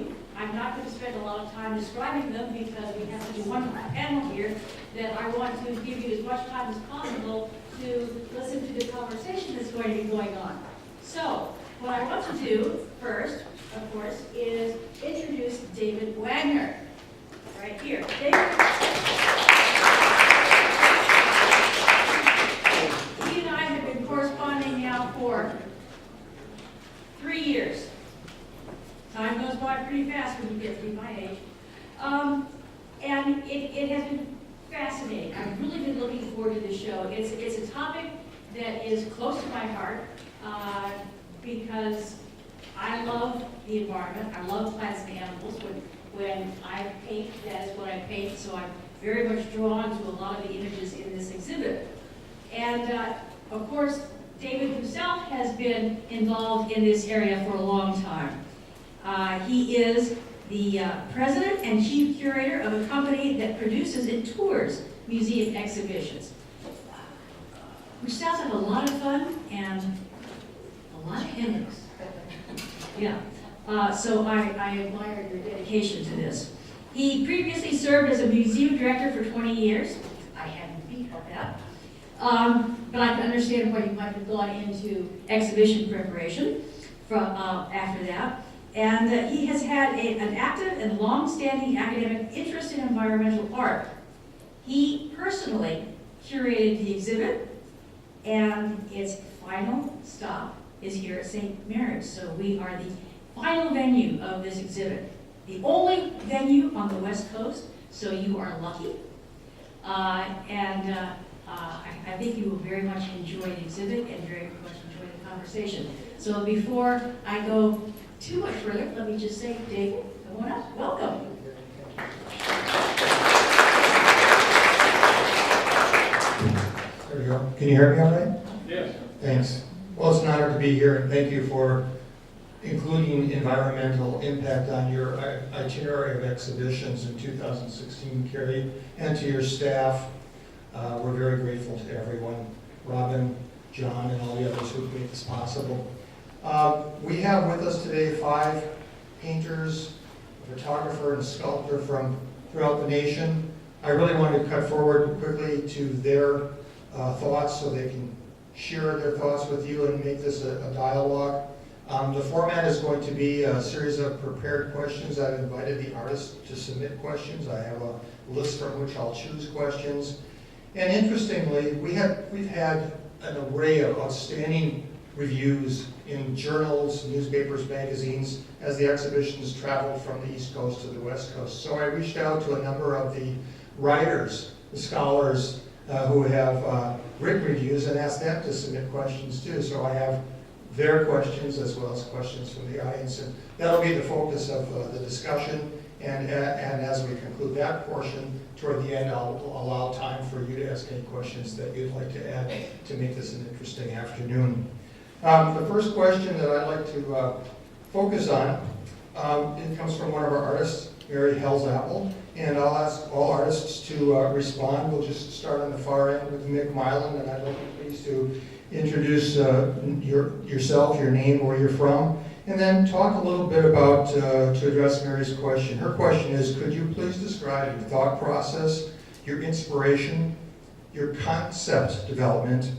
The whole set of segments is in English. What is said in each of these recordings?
you. I'm not going to spend a lot of time describing them because we have to do one panel here that I want to give you as much time as possible to listen to the conversation that's going to be going on. So, what I want to do first, of course, is introduce David Wagner. Right here. David. He and I have been corresponding now for 3 years. Time goes by pretty fast when you get to be my age. And it has been fascinating. I've really been looking forward to this show. It's a topic that is close to my heart because I love the environment. I love plants and animals. When I paint, that is what I paint, so I'm very much drawn to a lot of the images in this exhibit. And of course, David himself has been involved in this area for a long time. He is the president and chief curator of a company that produces and tours museum exhibitions, which sounds like a lot of fun and a lot of headaches. Yeah. So I admire your dedication to this. He previously served as a museum director for 20 years. I hadn't beat at that. But I can understand why you might have gone into exhibition preparation from after that. And he has had an active and long-standing academic interest in environmental art. He personally curated the exhibit, and its final stop is here at St. Mary's. So we are the final venue of this exhibit. The only venue on the West Coast, so you are lucky. I think you will very much enjoy the exhibit and very much enjoy the conversation. So before I go too much further, let me just say, David, come on up. Welcome. There we go. Can you hear me all right? Yes. Thanks. Well, it's an honor to be here, and thank you for including environmental impact on your itinerary of exhibitions in 2016, Carrie, and to your staff. We're very grateful to everyone, Robin, John, and all the others who made this possible. We have with us today 5 painters, a photographer, and a sculptor from throughout the nation. I really want to cut forward quickly to their thoughts so they can share their thoughts with you and make this a dialogue. The format is going to be a series of prepared questions. I've invited the artists to submit questions. I have a list from which I'll choose questions. And interestingly, we've had an array of outstanding reviews in journals, newspapers, magazines, as the exhibitions traveled from the East Coast to the West Coast. So I reached out to a number of the writers, the scholars who have written reviews, and asked them to submit questions too. So I have their questions as well as questions from the audience, and that'll be the focus of the discussion. And as we conclude that portion, toward the end, I'll allow time for you to ask any questions that you'd like to add to make this an interesting afternoon. The first question that I'd like to focus on, it comes from one of our artists, Mary Hell's-Apple, and I'll ask all artists to respond. We'll just start on the far end with Mick Mylan, and I'd like you please to introduce yourself, your name, where you're from, and then talk a little bit about, to address Mary's question. Her question is, could you please describe your thought process, your inspiration, your concept development,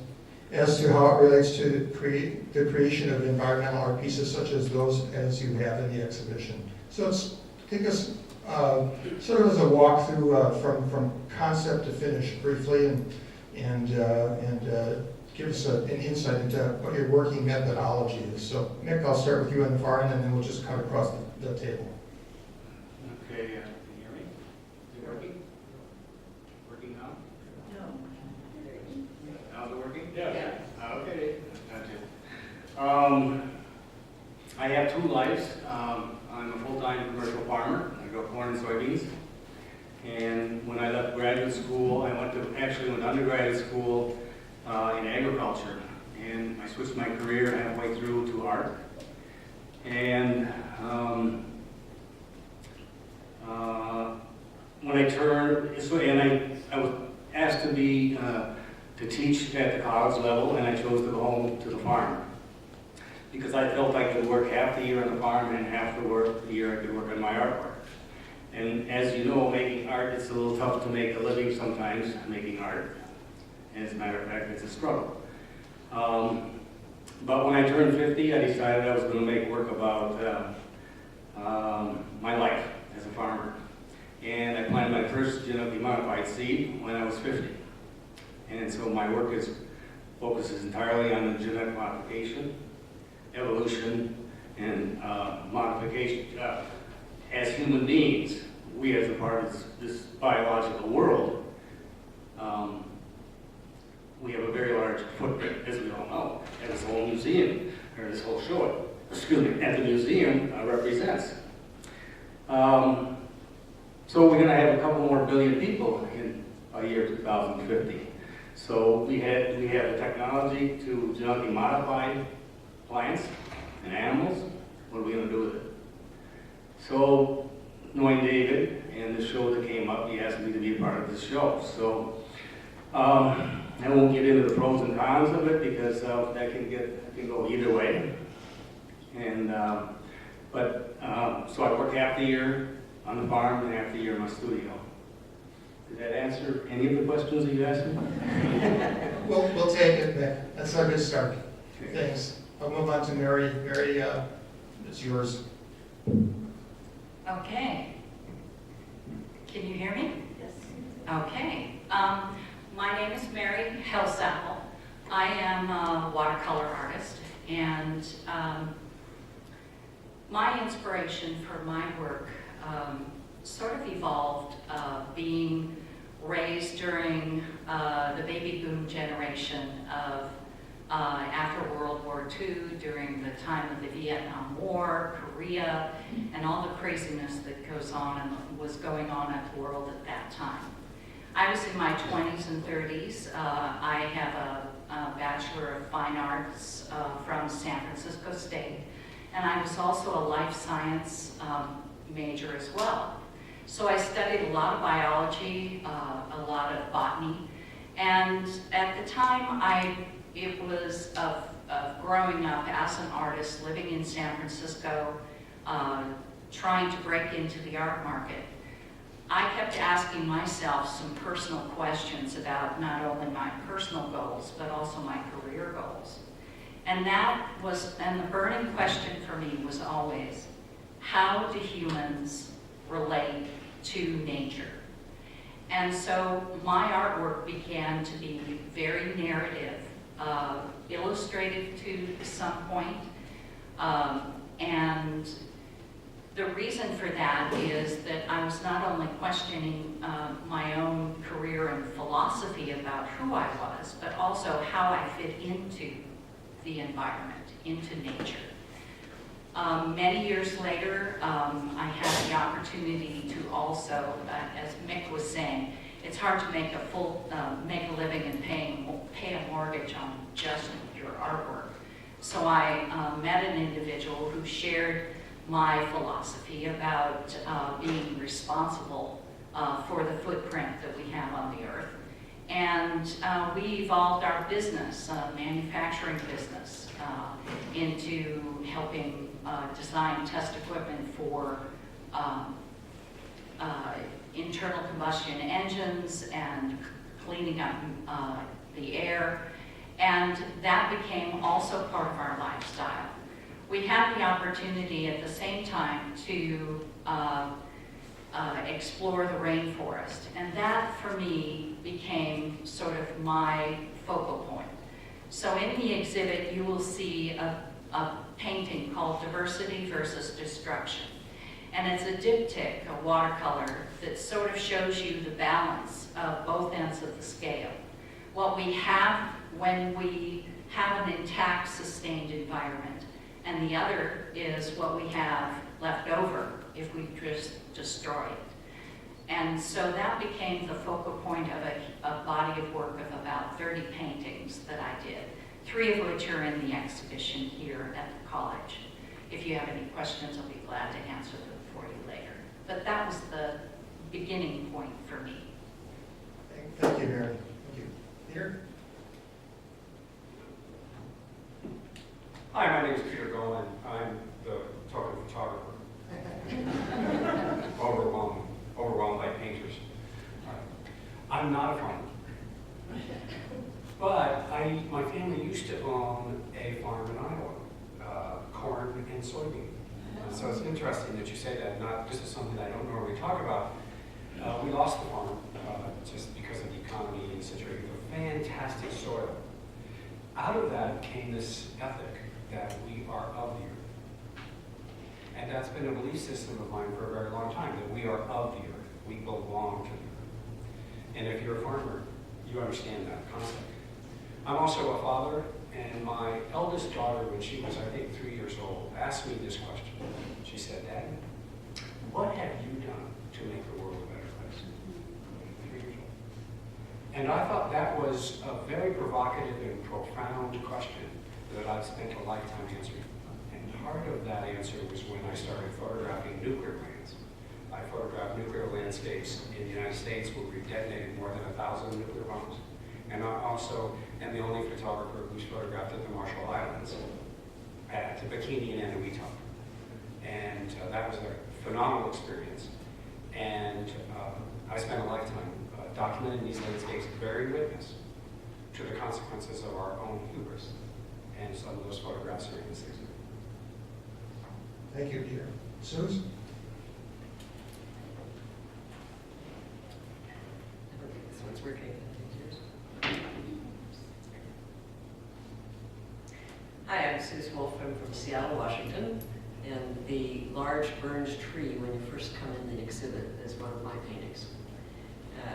as to how it relates to the creation of environmental art pieces such as those as you have in the exhibition. So take us sort of as a walkthrough from concept to finish briefly, and give us an insight into what your working methodology is. So Mick, I'll start with you on the far end, and then we'll just cut across the table. Okay, can you hear me? Is it working? Working now? No. How's it working? Yeah. Okay, gotcha. I have 2 lives. I'm a full-time commercial farmer. I grow corn and soybeans. And when I left graduate school, I went to undergraduate school in agriculture. And I switched my career halfway through to art. And when I turned, I was asked to teach at the college level, and I chose to go home to the farm. because I felt I could work half the year on the farm and half the year I could work on my artwork. And as you know, making art, it's a little tough to make a living sometimes, making art. And as a matter of fact, it's a struggle. But when I turned 50, I decided I was going to make work about my life as a farmer. And I planted my first genetically modified seed when I was 50. And so my work focuses entirely on the genetic modification, evolution, and modification. As human beings, we as a part of this biological world, we have a very large footprint, as we all know, and this whole museum, or this whole show, at the museum represents. So we're going to have a couple more billion people in a year 2050. So we have the technology to genetically modify plants and animals. What are we going to do with it? So knowing David and the show that came up, he asked me to be a part of this show. So I won't get into the pros and cons of it because that can go either way. And so I work half the year on the farm and half the year in my studio. Did that answer any of the questions that you asked me? We'll take it, Mick. That's a good start. Okay. Thanks. I'll move on to Mary. Mary, it's yours. Okay. Can you hear me? Yes. Okay. My name is Mary Hellsappel. I am a watercolor artist, and my inspiration for my work sort of evolved being raised during the baby boom generation of after World War II, during the time of the Vietnam War, Korea, and all the craziness that goes on and was going on in the world at that time. I was in my 20s and 30s. I have a Bachelor of Fine Arts from San Francisco State, and I was also a life science major as well. So I studied a lot of biology, a lot of botany, and at the time it was of growing up as an artist, living in San Francisco, trying to break into the art market. I kept asking myself some personal questions about not only my personal goals, but also my career goals. And the burning question for me was always, how do humans relate to nature? And so my artwork began to be very narrative, illustrative to some point, and the reason for that is that I was not only questioning my own career and philosophy about who I was, but also how I fit into the environment, into nature. Many years later, I had the opportunity to also, as Mick was saying, it's hard to make make a living and pay a mortgage on just your artwork. So I met an individual who shared my philosophy about being responsible for the footprint that we have on the earth. And we evolved our business, manufacturing business, into helping design test equipment for internal combustion engines and cleaning up the air. And that became also part of our lifestyle. We had the opportunity at the same time to explore the rainforest. And that, for me, became sort of my focal point. So in the exhibit, you will see a painting called Diversity versus Destruction. And it's a diptych, a watercolor, that sort of shows you the balance of both ends of the scale. What we have when we have an intact, sustained environment, and the other is what we have left over if we just destroy it. And so that became the focal point of a body of work of about 30 paintings that I did, 3 of which are in the exhibition here at the college. If you have any questions, I'll be glad to answer them for you later. But that was the beginning point for me. Thank you, Mary. Thank you. Peter? Hi, my name is Peter I'm not a farmer. But my family used to own a farm in Iowa, corn and soybean. So it's interesting that you say that. This is something I don't normally talk about. We lost the farm just because of the economy and situation. Fantastic soil. Out of that came this ethic that we are of the earth. And that's been a belief system of mine for a very long time, that we are of the earth. We belong to the earth. And if you're a farmer, you understand that concept. I'm also a father, and my eldest daughter, when she was, I think, 3 years old, asked me this question. She said, "Daddy, what have you done to make the world a better place?" 3 years old. And I thought that was a very provocative and profound question that I've spent a lifetime answering. And part of that answer was when I started photographing nuclear plants. I photographed nuclear landscapes in the United States where we've detonated more than 1,000 nuclear bombs. And I also am the only photographer who's photographed at the Marshall Islands, at the Bikini and Eniwetok. And that was a phenomenal experience. And I spent a lifetime documenting these landscapes, bearing witness to the consequences of our own hubris. And some of those photographs are in this exhibit. Thank you, Peter. Suze? This one's working. Hi, I'm Suze Wolf. I'm from Seattle, Washington. And the large burned tree when you first come in the exhibit is one of my paintings.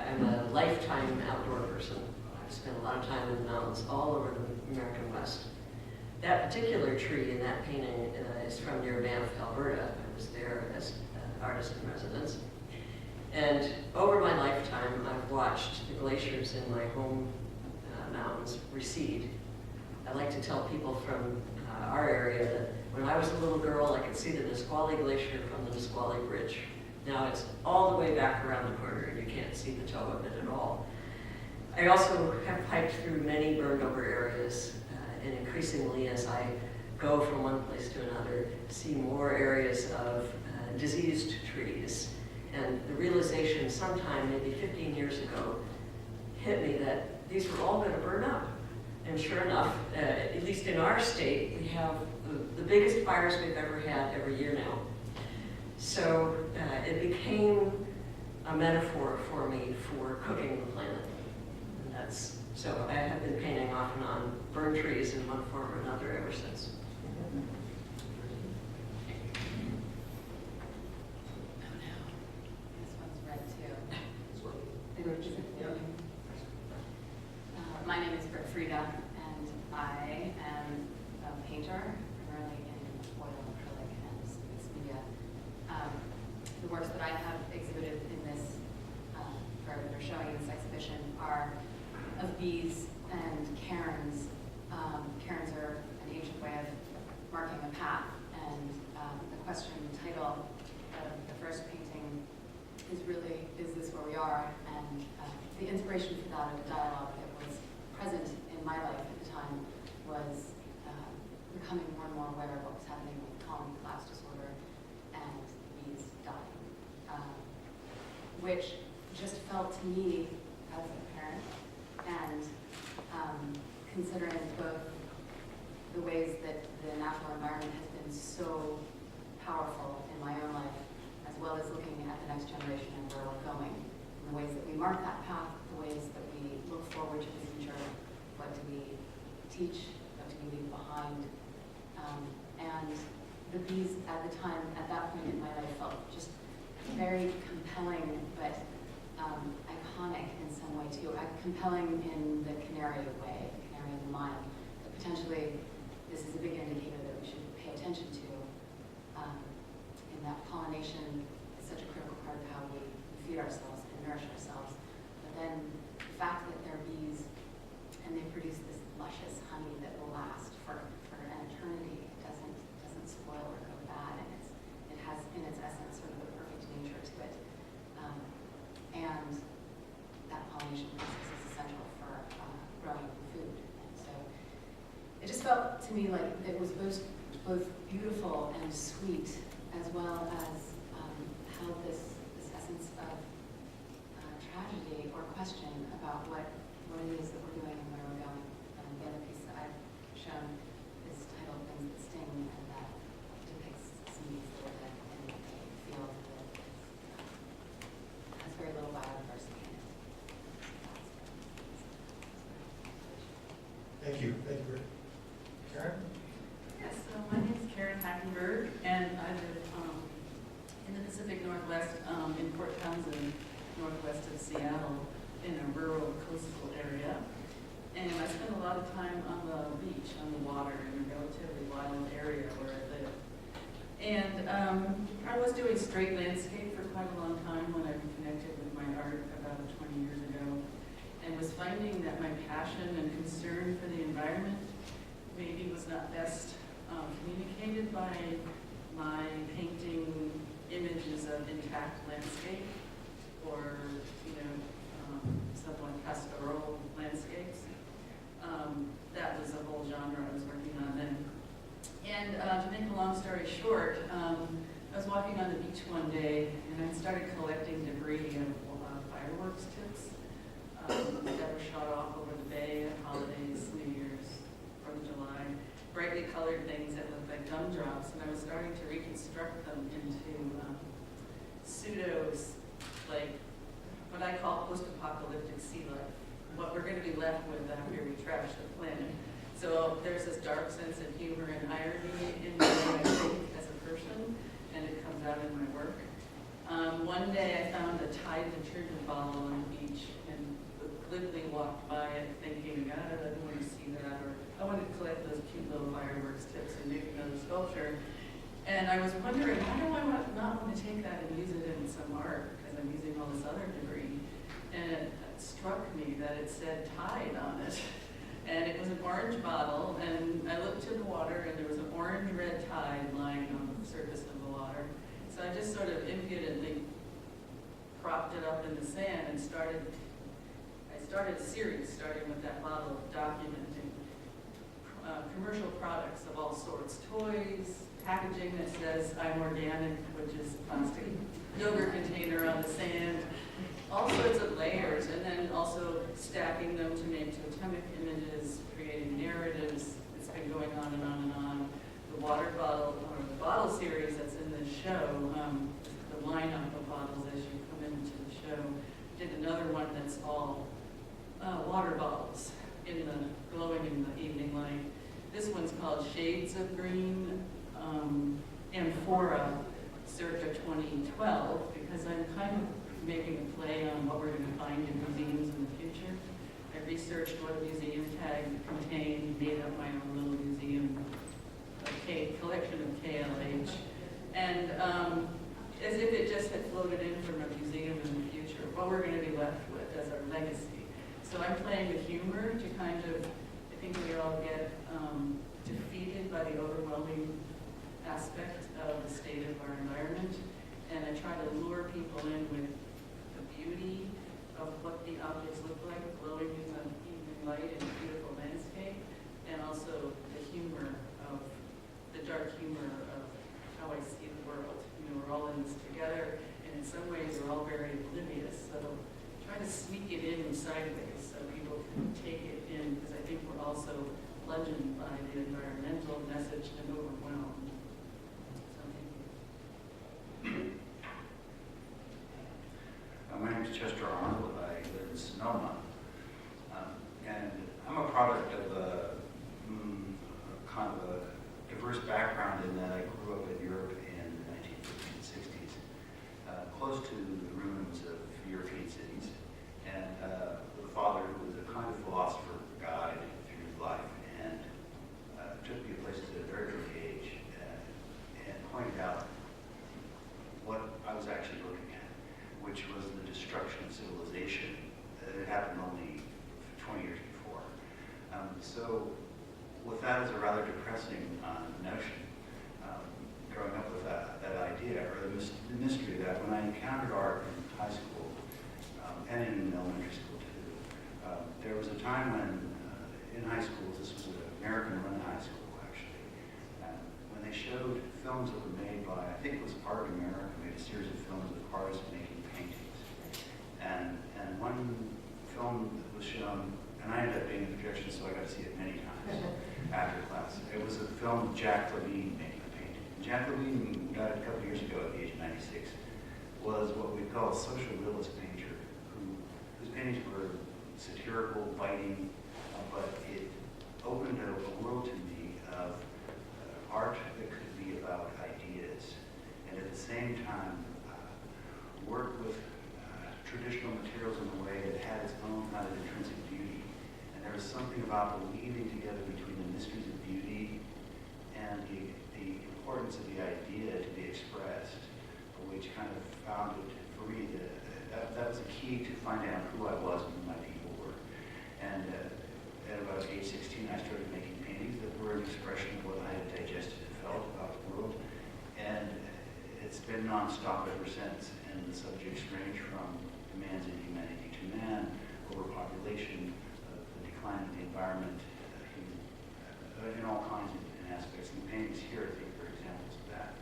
I'm a lifetime outdoor person. I've spent a lot of time in the mountains all over the American West. That particular tree in that painting is from near Banff, Alberta. I was there as an artist in residence. And over my lifetime, I've watched the glaciers in my home mountains recede. I like to tell people from our area that when I was a little girl, I could see the Nisqually Glacier from the Nisqually Bridge. Now it's all the way back around the corner, and you can't see the toe of it at all. I also have hiked through many burned over areas, and increasingly as I go from one place to another, see more areas of diseased trees. And the realization sometime, maybe 15 years ago, hit me that these were all going to burn up. And sure enough, at least in our state, we have the biggest fires we've ever had every year now. So it became a metaphor for me for cooking the planet. And so I have been painting off and on burned trees in one form or another ever since. My name is Bert, and I am a painter, primarily in oil, acrylic, and mixed media. The works that I have exhibited in this, or that are showing in this exhibition, are of bees and cairns. Cairns are an ancient way of marking a path, and the question title of the first painting is really, is this where we are? And the inspiration for that, of the dialogue that was present in my life at the time, was becoming more and more aware of what was happening with colony collapse disorder and bees dying, which just felt to me as a parent, and considering both the ways that the natural environment has been so powerful in my own life, as well as looking at the next generation and where we're going, and the ways that we mark that path, the ways that we look forward to the future, what do we teach, what do we leave behind. And the bees at the time, at that point in my life, felt just very compelling, but iconic in some way too. Compelling in the canary way, the canary in the mine. That potentially, this is a big indicator that we should pay attention to. In that pollination is such a critical part of how we feed ourselves and nourish ourselves. But then the fact that they're bees and they produce this luscious honey that will last for an eternity, it doesn't spoil or go bad, and it has in its essence sort of the perfect nature to it. And that pollination process is essential for growing food. And so it just felt to me like it was both beautiful and sweet, as well as held this essence of tragedy or question northwest, in Port Townsend, northwest of Seattle, in a rural coastal area. And I spent a lot of time on the beach, on the water, in a relatively wild area where I live. And I was doing straight landscape for quite a long time when I reconnected with my art about 20 years ago, and was finding that my passion and concern for the environment maybe was not best communicated by my painting images of intact landscape or, somewhat pastoral landscapes. That was a whole genre I was working on then. And to make a long story short, I was walking on the beach one day and I started collecting debris of fireworks tips that were shot off over the bay at holidays, New Year's, 4th of July. Brightly colored things that looked like gumdrops, and I was starting to reconstruct them into pseudos, like what I call post-apocalyptic sea life, what we're going to be left with after we trash the planet. So there's this dark sense of humor and irony in the way I think as a person, and it comes out in my work. One day I found a Tide detergent bottle on the beach and glibly walked by it thinking, I don't want to see that, or I want to collect those cute little fireworks tips and make another sculpture. And I was wondering, why do I not want to take that and use it in some art, because I'm using all this other debris. And it struck me that it said Tide on it. And it was an orange bottle, and I looked to the water, and there was an orange-red Tide lying on the surface of the water. So I just sort of impudently propped it up in the sand and I started a series, starting with that bottle, documenting commercial products of all sorts, toys, packaging that says I'm organic, which is a plastic yogurt container on the sand, all sorts of layers, and then also stacking them to make totemic images, creating narratives. It's been going on and on and on. The water bottle, or the bottle series that's in this show, the lineup of bottles as you come into the show, did another one that's all water bottles glowing in the evening light. This one's called Shades of Green, Amphora, circa 2012, because I'm kind of making a play on what we're going to find in museums in the future. I researched what a museum tag contained, made up my own little museum collection of KLH, and as if it just had floated in from a museum in the future, what we're going to be left with as our legacy. So I'm playing with humor to kind of, I think we all get defeated by the overwhelming aspect of the state of our environment, and I try to lure people in with the beauty of what the objects look like, glowing in the evening light in a beautiful landscape, and also the humor of, the dark humor of how I see the world. We're all in this together, and in some ways we're all very oblivious, so try to sneak it in sideways so people can take it in, because I think we're also bludgeoned by the environmental message and overwhelmed. So thank you. My name is Chester Arnold. I live in Sonoma. And I'm a product of a kind of a diverse background in that I grew up in Europe in the 1950s and 60s, close to the ruins of European cities, and with a father who was a kind of philosopher guide through life, and took me to places at a very early age and pointed out what I was actually looking at, which was the destruction of civilization. It happened only 20 years before. So with that as a rather depressing notion, growing up with that idea, or the mystery that when I encountered art in high school, and in elementary school too, there was a time when in high school, this was an American-run high school actually, when they showed films that were made by, I think it was Art of America, made a series of films of artists making paintings. And one film that was shown, and I ended up being in the projection, so I got to see it many times after class. It was a film of Jack Levine making a painting. Jack Levine died a couple years ago at the age of 96. Was what we call a social realist painter, whose paintings were satirical, biting, but it opened a world to me of art that could be about ideas, and at the same time work with traditional materials in a way that had its own kind of intrinsic beauty. And there was something about the weaving together between the mysteries of beauty and the importance of the idea to be expressed, which kind of found it, for me, that was a key to finding out who I was and who my people were. And at about age 16, I started making paintings that were an expression of what I had digested and felt about the world. And it's been nonstop ever since. And the subjects range from demands in humanity to man, overpopulation, the decline of the environment, in all kinds of aspects. And the paintings here, I think, are examples of that.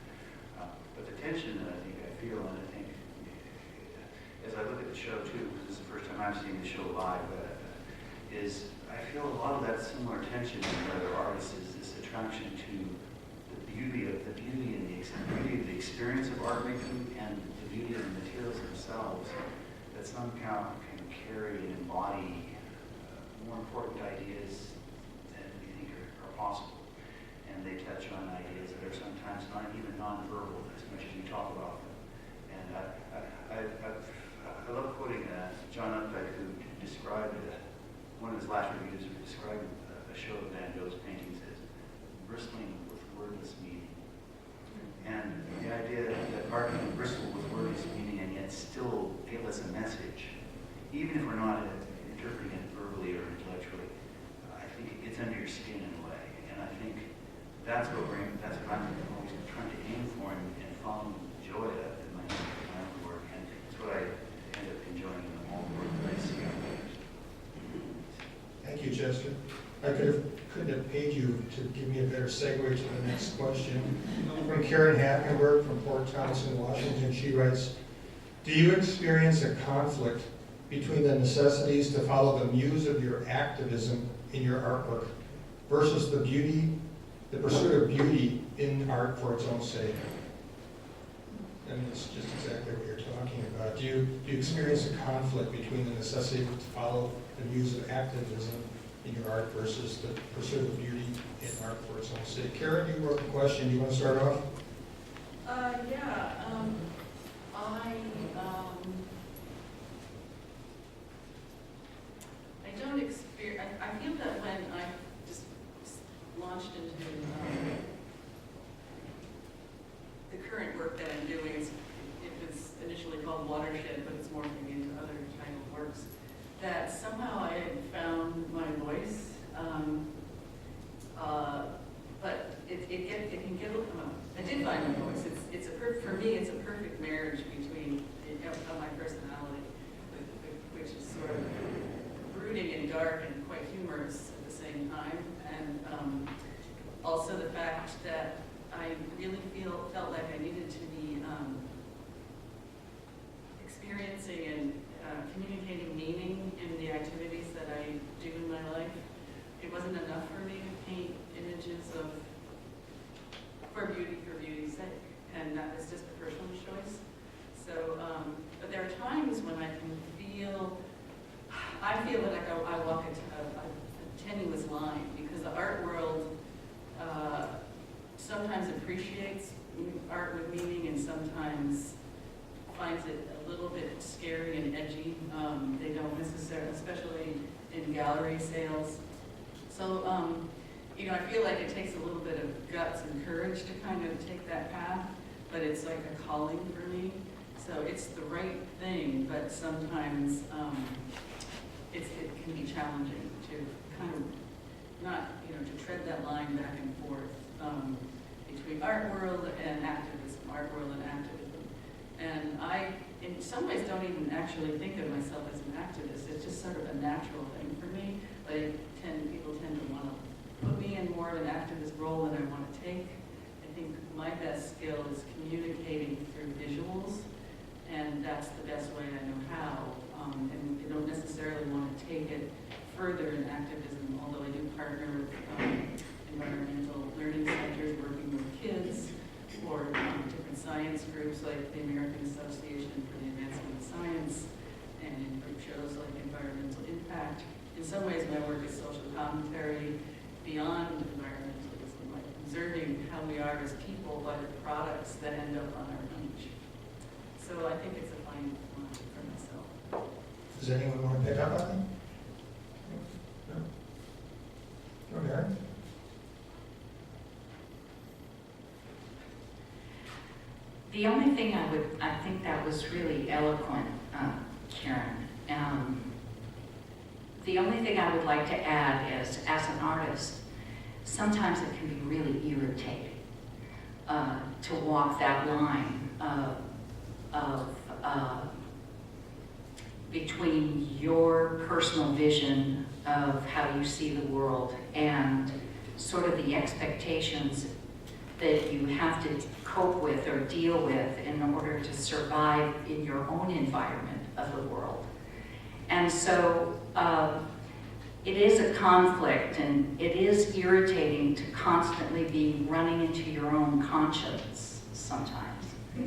But the tension that I think I feel, and I think as I look at the show too, because this is the first time I'm seeing the show live, is I feel a lot of that similar tension in other artists is this attraction to the beauty and the beauty of the experience of art making and the beauty of the materials themselves that somehow can carry and embody more important ideas than we think are possible. And they touch on ideas that are sometimes not even nonverbal as much as we talk about them. And I love quoting John Updike, who described one of his last reviews described a show of Van Gogh's paintings as bristling with wordless meaning. And the idea that art can bristle with wordless meaning and yet still give us a message, even if we're not interpreting it verbally or intellectually, I think it gets under your skin in a way. And I think that's what I'm always trying to aim for and following joy in my own work. And it's what I end up enjoying in the whole work that I see out there. Thank you, Chester. I couldn't have paid you to give me a better segue to the next question. From Karen Hackenberg from Port Townsend, Washington, she writes, do you experience a conflict between the necessities to follow the muse of your activism in your artwork versus the pursuit of beauty in art for its own sake? And it's just exactly what you're talking about. Do you experience a conflict between the necessity to follow the muse of activism in your art versus the pursuit of beauty in art for its own sake? Karen, you wrote the question. Do you want to start off? I don't experience, I feel that when I just launched into the current work that I'm doing, it was initially called Watershed, but it's morphing into other kind of works, that somehow I had found my voice, but it can get, I did find my voice. For me, it's a perfect marriage between my personality, which is sort of brooding and dark and quite humorous at the same time, and also the fact that I really felt like I needed to be experiencing and communicating meaning in the activities that I do in my life. It wasn't enough for me to paint images for beauty's sake, and that was just a personal choice. So, but there are times when I feel like I walk into a tenuous line, because the art world sometimes appreciates art with meaning and sometimes finds it a little bit scary and edgy. They don't necessarily, especially in gallery sales. So, I feel like it takes a little bit of guts and courage to kind of take that path, but it's like a calling for me. So it's the right thing, but sometimes it can be challenging to kind of not, to tread that line back and forth between art world and activism, And I, in some ways, don't even actually think of myself as an activist. It's just sort of a natural thing for me. But people tend to want to put me in more of an activist role than I want to take. I think my best skill is communicating through visuals, and that's the best way I know how. And I don't necessarily want to take it further in activism, although I do partner with environmental learning centers working with kids, or different science groups like the American Association for the Advancement of Science, and in group shows like Environmental Impact. In some ways, my work is social commentary beyond environmentalism, like observing how we are as people by the products that end up on our beach. So I think it's a fine Does anyone want to pick up on that? No? No, Mary? The only thing I think that was really eloquent, Karen. The only thing I would like to add is, as an artist, sometimes it can be really irritating to walk that line of between your personal vision of how you see the world and sort of the expectations that you have to cope with or deal with in order to survive in your own environment of the world. And so it is a conflict, and it is irritating to constantly be running into your own conscience sometimes.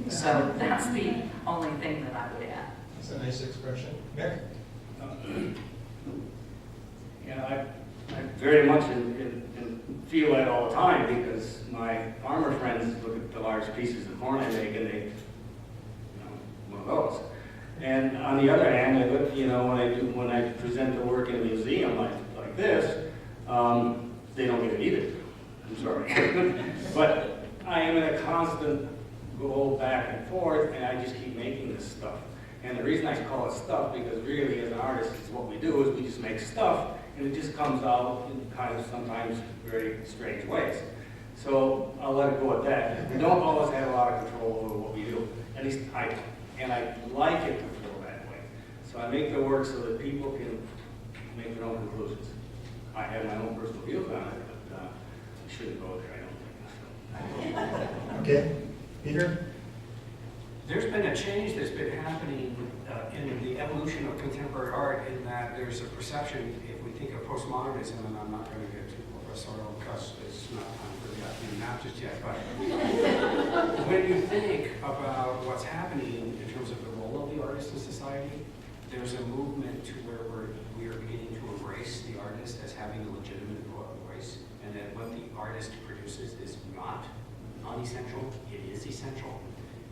So that's the only thing that I would add. That's a nice expression. Mick? Yeah, I very much feel that all the time, because my farmer friends look at the large pieces of corn I make and they, one of those. And on the other hand, I look, when I present the work in a museum like this, they don't get it either. I'm sorry. But I am in a constant go back and forth, and I just keep making this stuff. And the reason I call it stuff, because really as an artist, it's what we do, is we just make stuff, and it just comes out in kind of sometimes very strange ways. So I'll let it go at that. We don't always have a lot of control over what we do. At least I like it to feel that way. So I make the work so that people can make their own conclusions. I have my own personal views on it, but I shouldn't go there, I don't think. Okay. Peter? There's been a change that's been happening in the evolution of contemporary art, in that there's a perception, if we think of postmodernism, and I'm not going to get too professorial because it's not time for the map just yet, but when you think about what's happening in terms of the role of the artist in society, there's a movement to where we are beginning to embrace the artist as having a legitimate voice, and that what the artist produces is not non-essential, it is essential.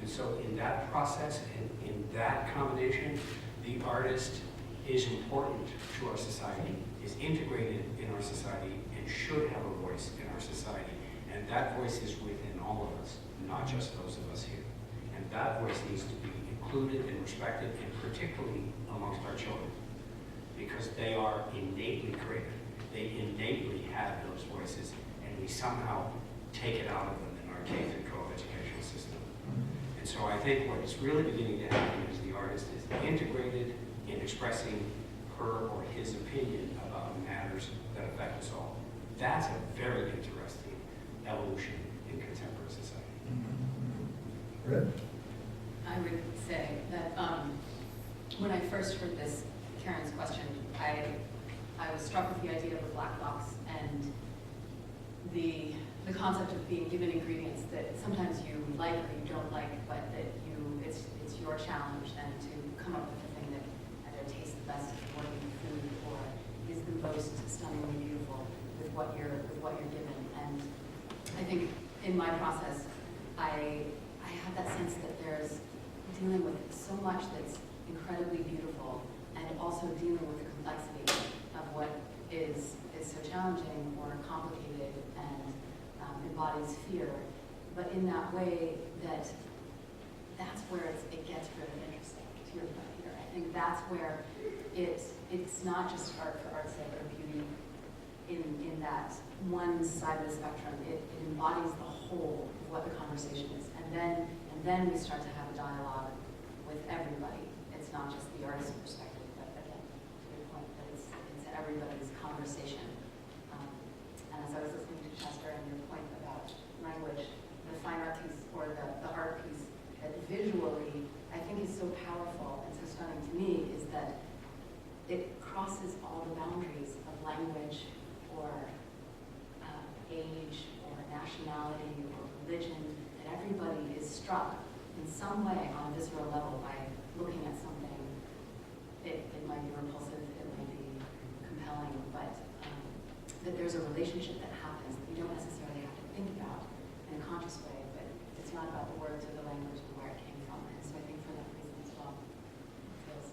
And so in that process, in that combination, the artist is important to our society, is integrated in our society, and should have a voice in our society. And that voice is within all of us, not just those of us here. And that voice needs to be included and respected, and particularly amongst our children, because they are innately creative. They innately have those voices, and we somehow take it out of them in our K-12 educational system. And so I think what is really beginning to happen is the artist is integrated in expressing her or his opinion about matters that affect us all. That's a very interesting evolution in contemporary society. Red? I would say that when I first heard this, Karen's question, I was struck with the idea of a black box and the concept of being given ingredients that sometimes you like or you don't like, but that it's your challenge then to come up with the thing that either tastes the best for the food or is the most stunningly beautiful with what you're given. And I think in my process, I have that sense that there's dealing with so much that's incredibly beautiful, and also dealing with the complexity of what is so challenging or complicated and embodies fear, but in that way that's where it gets really interesting, to your point, Peter. I think that's where it's not just art for art's sake or beauty in that one side of the spectrum. It embodies the whole of what the conversation is, and then we start to have a dialogue with everybody. It's not just the artist's perspective, but again, to your point, that it's everybody's conversation. And as I was listening to Chester and your point about language, the fine art piece or the art piece that visually I think is so powerful and so stunning to me is that it crosses all the boundaries of language or age or nationality or religion, that everybody is struck in some way on a visceral level by looking at something. It might be repulsive, it might be compelling, but that there's a relationship that happens that you don't necessarily have to think about in a conscious way, but it's not about the words or the language and where it came from. And so I think for that reason as well, it feels.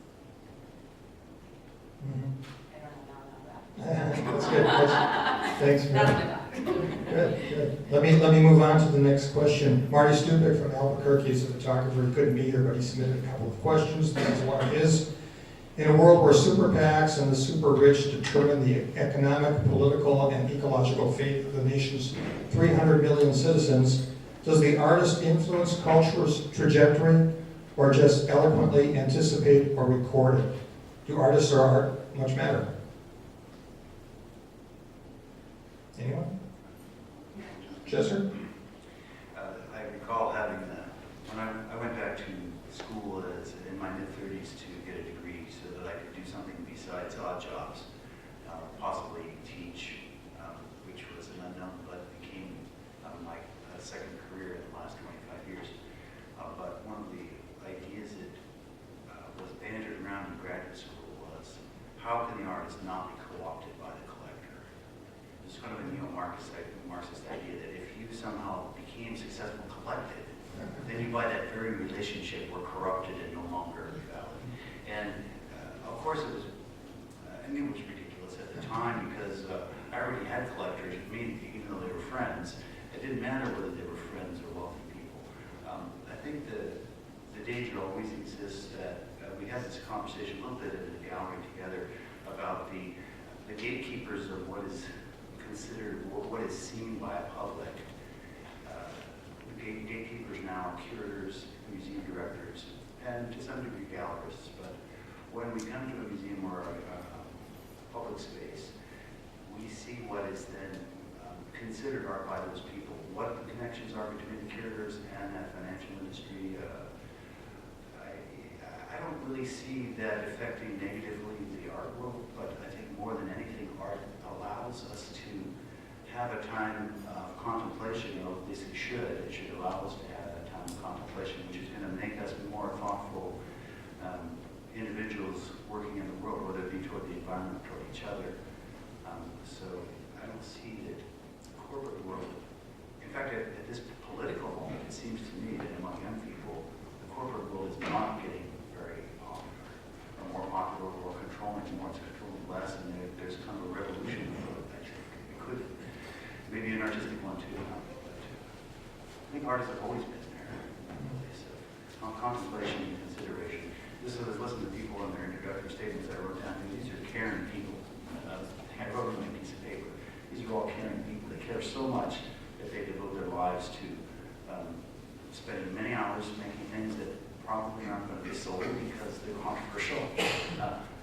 Thanks, That's Mary. my dog. Good, good. Let me move on to the next question. Marty Stupick from Albuquerque is a photographer. He couldn't be here, but he submitted a couple of questions. This is one of his. In a world where super PACs and the super rich determine the economic, political, and ecological fate of the nation's 300 million citizens, does the artist influence culture's trajectory or just eloquently anticipate or record it? Do artists or art much matter? Anyone? Chester? I recall having, when I went back to school in my mid-30s to get a degree so that I could do something besides odd jobs, possibly teach, which was an unknown, but became my second career in the last 25 years. But one of the ideas that was bandied around in graduate school was, how can the artist not be co-opted by the collector? It's kind of a neo-Marxist idea that if you somehow became successful collected, then you by that very relationship were corrupted and no longer valid. And of course it was, I knew it was ridiculous at the time because I already had collectors with me, even though they were friends. It didn't matter whether they were friends or wealthy people. I think the danger always exists that we had this conversation a little bit in the gallery together about the gatekeepers of what is considered, what is seen by a public. Gatekeepers now, curators, museum directors, and to some degree gallerists. But when we come to a museum or a public space, we see what is then considered art by those people, what the connections are between the curators and that financial industry. I don't really see that affecting negatively the art world, but I think more than anything, art allows us to have a time of contemplation, or at least it should allow us to have that time of contemplation, which is going to make us more thoughtful individuals working in the world, whether it be toward the environment, toward each other. So I don't see that the corporate world, in fact, at this political moment, it seems to me that among young people, the corporate world is not getting very popular, or more popular, or controlling more, it's controlling less, and there's kind of a revolution for it, I think. It could, maybe an artistic one too, but I think artists have always been there. So, contemplation and consideration. This is, listen to people in their introductory statements that I wrote down. These are caring people. I wrote on a piece of paper. These are all caring people. They care so much that they devote their lives to spending many hours making things that probably aren't going to be sold because they're controversial,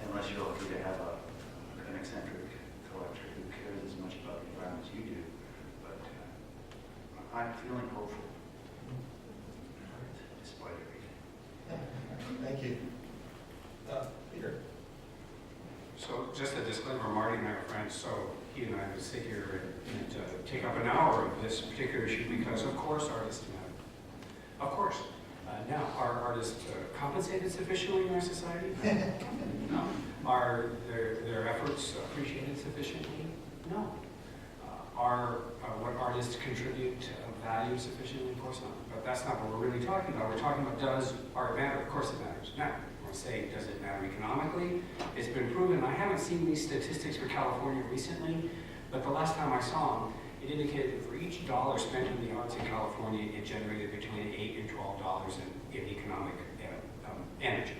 unless you're lucky to have an eccentric collector who cares as much about the environment as you do. But I'm feeling hopeful, despite everything. Thank you. Peter? So just a disclaimer, Marty and I are friends, so he and I would sit here and take up an hour of this particular issue because, of course, artists matter. Of course. Now, are artists compensated sufficiently in our society? No. Are their efforts appreciated sufficiently? No. Are what artists contribute valued sufficiently? Of course not. But that's not what we're really talking about. We're talking about, does art matter? Of course it matters. Now, I say, does it matter economically? It's been proven. I haven't seen these statistics for California recently, but the last time I saw them, it indicated that for each dollar spent in the arts in California, it generated between $8 and $12 in economic energy.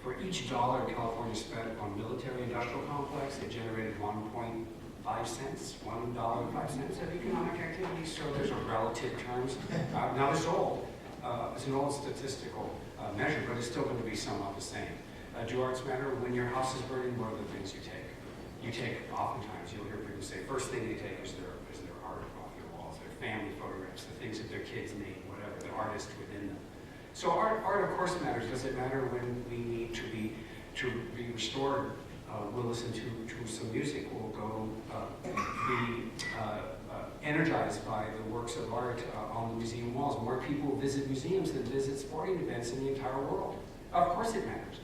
For each dollar California spent on military-industrial complex, it generated 1.5 cents, $1.05 of economic activity. So there's a relative terms. Now it's old. It's an old statistical measure, but it's still going to be somewhat the same. Do arts matter? When your house is burning, what are the things you take? You take, oftentimes, you'll hear people say, first thing they take is their art off their walls, their family photographs, the things that their kids made, whatever, the artist within them. So art of course matters. Does it matter when we need to be restored? We'll listen to some music. We'll go be energized by the works of art on the museum walls. More people visit museums than visit sporting events in the entire world. Of course it matters.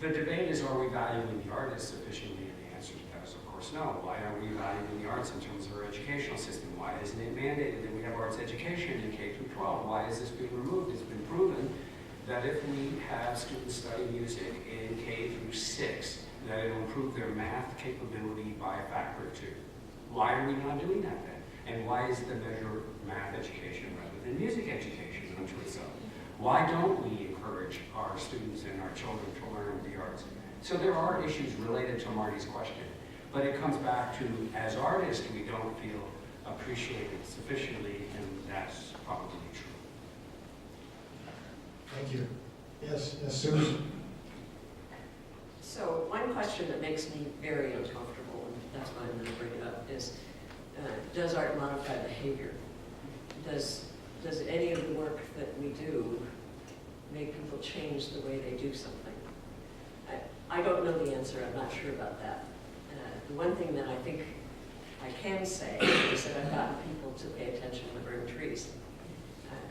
The debate is, are we valuing the artist sufficiently? And the answer to that is, of course, no. Why are we valuing the arts in terms of our educational system? Why isn't it mandated that we have arts education in K through 12? Why is this being removed? It's been proven that if we have students study music in K through 6, that it'll improve their math capability by a factor of 2. Why are we not doing that then? And why is the measure math education rather than music education usually so? Why don't we encourage our students and our children to learn the arts? So there are issues related to Marty's question, but it comes back to, as artists, we don't feel appreciated sufficiently, and that's probably true. Thank you. Yes, Susan? So one question that makes me very uncomfortable, and that's why I'm going to bring it up, is does art modify behavior? Does any of the work that we do make people change the way they do something? I don't know the answer. I'm not sure about that. The one thing that I think I can say is that I've gotten people to pay attention to burn trees.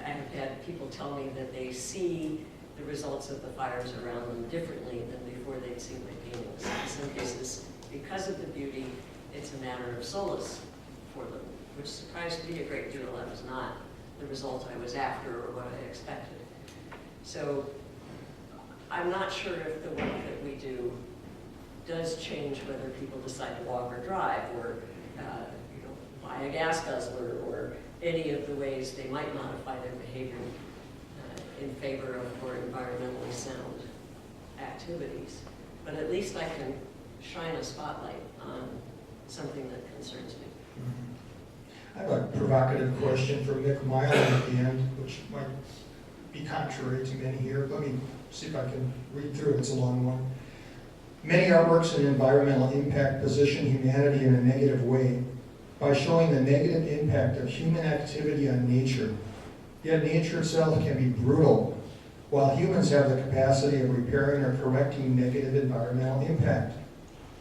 I have had people tell me that they see the results of the fires around them differently than before they'd seen my paintings. In some cases, because of the beauty, it's a matter of solace for them, which surprised me a great deal. That was not the result I was after or what I expected. So I'm not sure if the work that we do does change whether people decide to walk or drive or buy a gas guzzler or any of the ways they might modify their behavior in favor of more environmentally sound activities. But at least I can shine a spotlight on something that concerns me. I have a provocative question for Mick Mile at the end, which might be contrary to many here. Let me see if I can read through it. It's a long one. Many artworks in environmental impact position humanity in a negative way by showing the negative impact of human activity on nature. Yet nature itself can be brutal, while humans have the capacity of repairing or correcting negative environmental impact.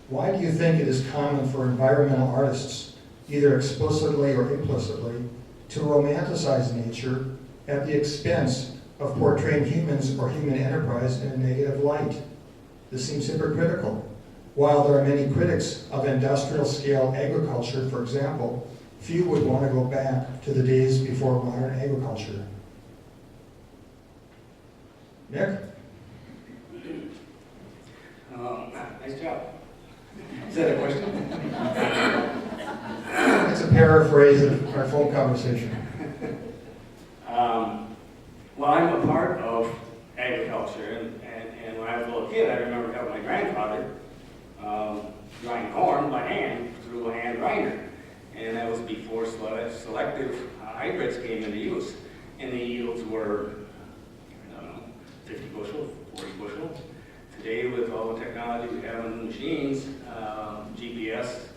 Why do you think it is common for environmental artists, either explicitly or implicitly, to romanticize nature at the expense of portraying humans or human enterprise in a negative light? This seems hypocritical. While there are many critics of industrial-scale agriculture, for example, few would want to go back to the days before modern agriculture. Nick? Nice job. Is that a question? It's a paraphrase of our phone conversation. Well, I'm a part of agriculture, and when I was a little kid, I remember helping my grandfather grind corn by hand through a hand grinder. And that was before selective hybrids came into use. And the yields were, I don't know, 50 bushel, 40 bushel. Today, with all the technology we have in the machines, GPS,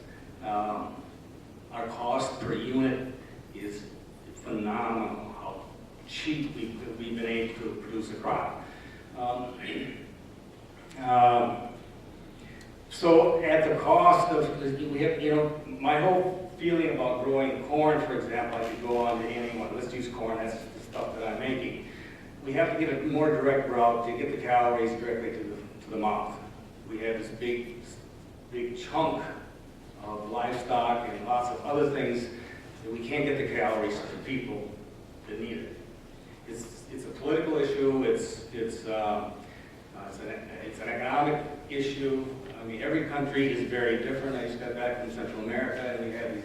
our cost per unit is phenomenal, how cheap we've been able to produce a crop. So at the cost of, we have, my whole feeling about growing corn, for example, I could go on to anyone, let's use corn, that's the stuff that I'm making. We have to get a more direct route to get the calories directly to the mouth. We have this big chunk of livestock and lots of other things that we can't get the calories to people that need it. It's a political issue, it's an economic issue. I mean, every country is very different. I just got back from Central America, and we have these,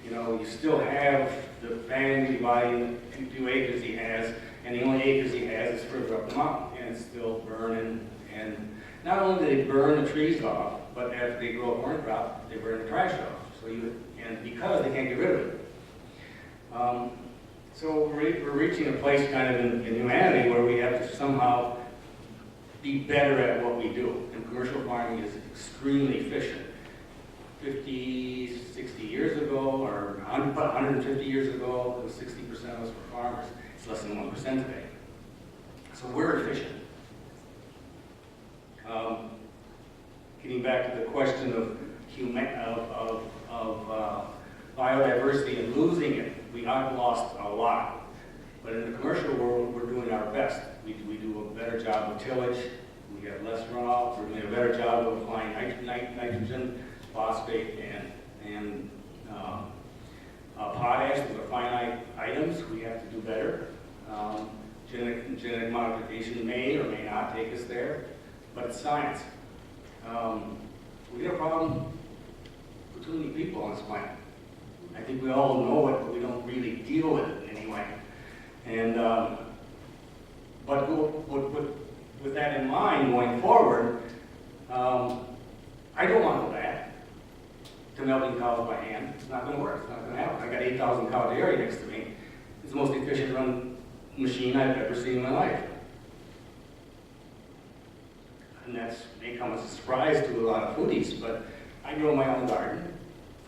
you still have the family dividing the 2 acres he has, and the only acres he has is further up the mountain, and it's still burning. And not only do they burn the trees off, but after they grow a corn crop, they burn the trash off. And because they can't get rid of it. So we're reaching a place kind of in humanity where we have to somehow be better at what we do. And commercial farming is extremely efficient. 50, 60 years ago, or 150 years ago, it was 60% of us were farmers. It's less than 1% today. So we're efficient. Getting back to the question of biodiversity and losing it, we have lost a lot. But in the commercial world, we're doing our best. We do a better job of tillage. We have less runoff. We're doing a better job of applying nitrogen, phosphate, and potash. Those are finite items. We have to do better. Genetic modification may or may not take us there, but it's science. We got a problem with too many people on this planet. I think we all know it, but we don't really deal with it anyway. And, but with that in mind going forward, I don't want to go back to milking cows by hand. It's not going to work. It's not going to happen. I got 8,000 cow dairy next to me. It's the most efficient run machine I've ever seen in my life. And that may come as a surprise to a lot of foodies, but I grow my own garden.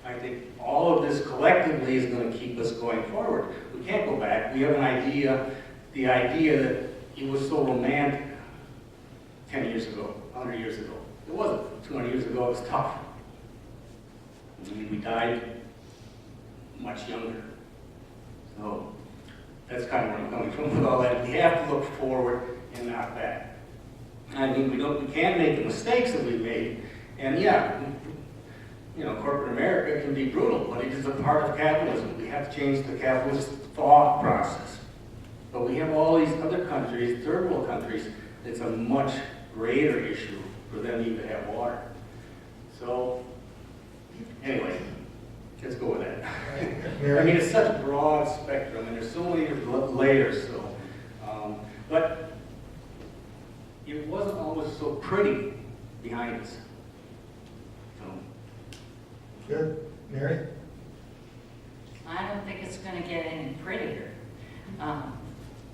I think all of this collectively is going to keep us going forward. We can't go back. We have an idea, the idea that it was so romantic 10 years ago, 100 years ago. It wasn't. 200 years ago, it was tough. I mean, we died much younger. So that's kind of where I'm coming from with all that. We have to look forward and not back. I mean, we can't make the mistakes that we've made. And yeah, you know, corporate America can be brutal, but it is a part of capitalism. We have to change the capitalist thought process. But we have all these other countries, third world countries, it's a much greater issue for them even to have water. So, anyway, let's go with that. I mean, it's such a broad spectrum, and there's so many layers. So, but it wasn't always so pretty behind us. So. Good. Mary? I don't think it's going to get any prettier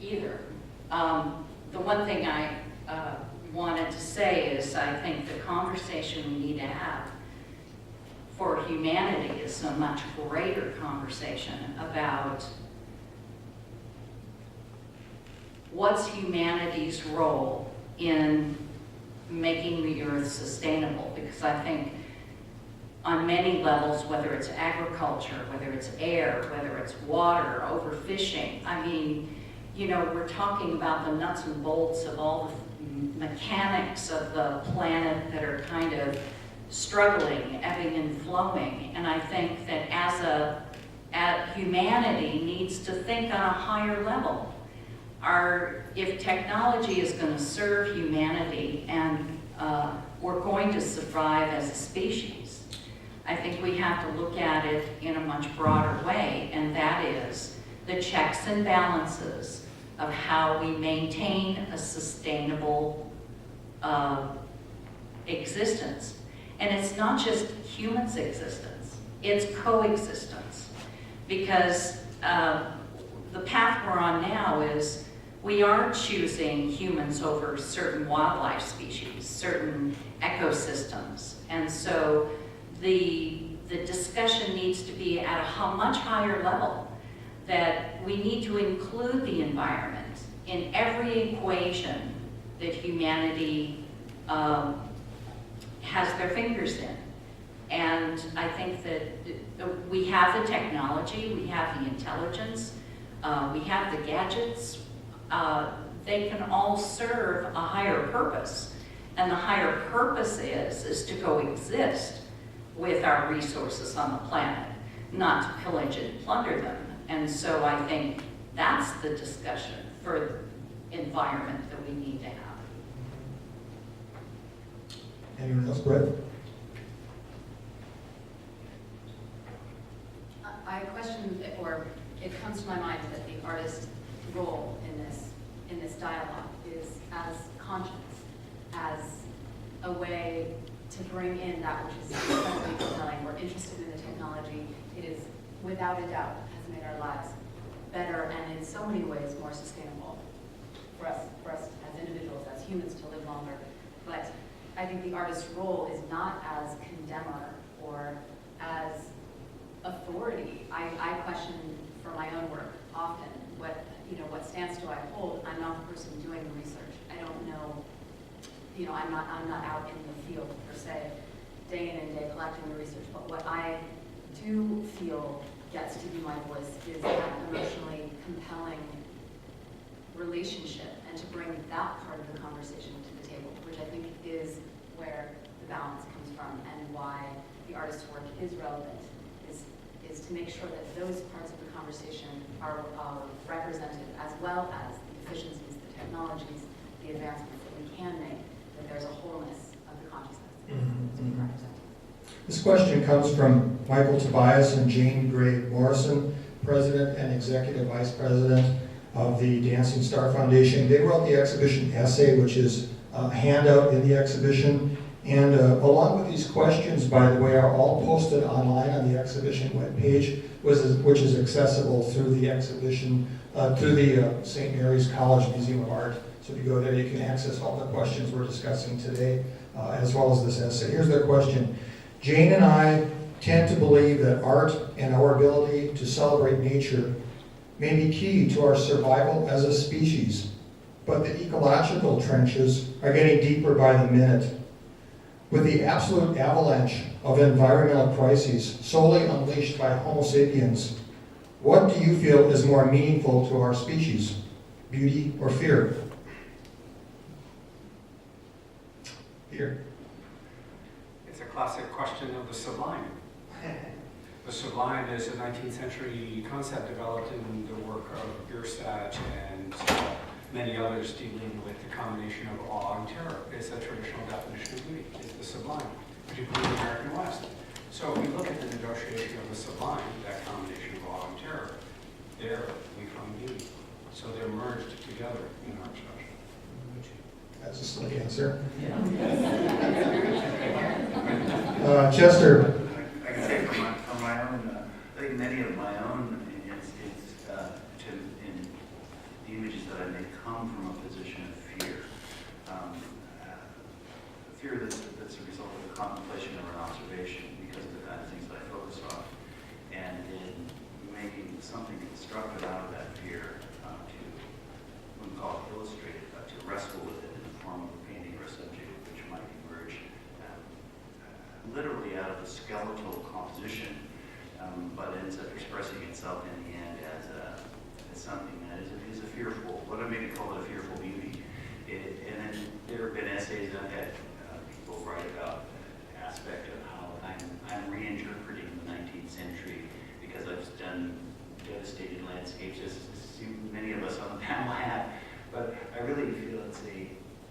either. The one thing I wanted to say is I think the conversation we need to have for humanity is a much greater conversation about what's humanity's role in making the earth sustainable, because I think on many levels, whether it's agriculture, whether it's air, whether it's water, overfishing, I mean, you know, we're talking about the nuts and bolts of all the mechanics of the planet that are kind of struggling, ebbing and flowing. And I think that as humanity needs to think on a higher level. If technology is going to serve humanity and we're going to survive as a species, I think we have to look at it in a much broader way, and that is the checks and balances of how we maintain a sustainable existence. And it's not just humans' existence, it's coexistence. Because the path we're on now is we are choosing humans over certain wildlife species, certain ecosystems. And so the discussion needs to be at a much higher level, that we need to include the environment in every equation that humanity has their fingers in. And I think that we have the technology, we have the intelligence, we have the gadgets. They can all serve a higher purpose. And the higher purpose is to coexist with our resources on the planet, not to pillage and plunder them. And so I think that's the discussion for environment that we need to have. Anyone else, Brett? I question, or it comes to my mind that the artist's role in this dialogue is as conscience, as a way to bring in that which is incredibly compelling. We're interested in the technology. It is, without a doubt, has made our lives better and in so many ways more sustainable for us as individuals, as humans, to live longer. But I think the artist's role is not as condemner or as authority. I question for my own work often what stance do I hold? I'm not the person doing the research. I don't know. I'm not out in the field per se, day in and day collecting the research. But what I do feel gets to be my voice is that emotionally compelling relationship, and to bring that part of the conversation to the table, which I think is where the balance comes from, and why the artist's work is relevant, is to make sure that those parts of the conversation are represented, as well as the efficiencies, the technologies, the advancements that we can make, that there's a wholeness of the consciousness that's being represented. This question comes from Michael Tobias and Jane Gray Morrison, President and Executive Vice President of the Dancing Star Foundation. They wrote the exhibition essay, which is a handout in the exhibition. And along with these questions, by the way, are all posted online on the exhibition webpage, which is accessible through the exhibition, through the St. Mary's College Museum of Art. So if you go there, you can access all the questions we're discussing today, as well as this essay. Here's their question. Jane and I tend to believe that art and our ability to celebrate nature may be key to our survival as a species, but the ecological trenches are getting deeper by the minute. With the absolute avalanche of environmental crises solely unleashed by Homo sapiens, what do you feel is more meaningful to our species, beauty or fear? Here. It's a classic question of the sublime. The sublime is a 19th century concept developed in the work of Bert and many others dealing with the combination of awe and terror. It's a traditional definition of beauty. It's the sublime, particularly in the American West. So if we look at the negotiation of the sublime, that combination of awe and terror, there we find beauty. So they're merged together in our expression. That's a slick answer. Chester. I can say from my own, I think many of my own in the images that I make come from a position of fear. Fear that's a result of the contemplation or an observation because of the kind of things that I focus on. And in making something constructed out of that fear to, wouldn't call it illustrated, but to wrestle with it in the form of a painting or a subject which might emerge literally out of a skeletal composition, but ends up expressing itself in the end as something that is a fearful, what I maybe call it a fearful beauty. And then there have been essays I've had people write about the aspect of how I'm reinterpreting the 19th century because I've done devastated landscapes, as many of us on the panel have. But I really feel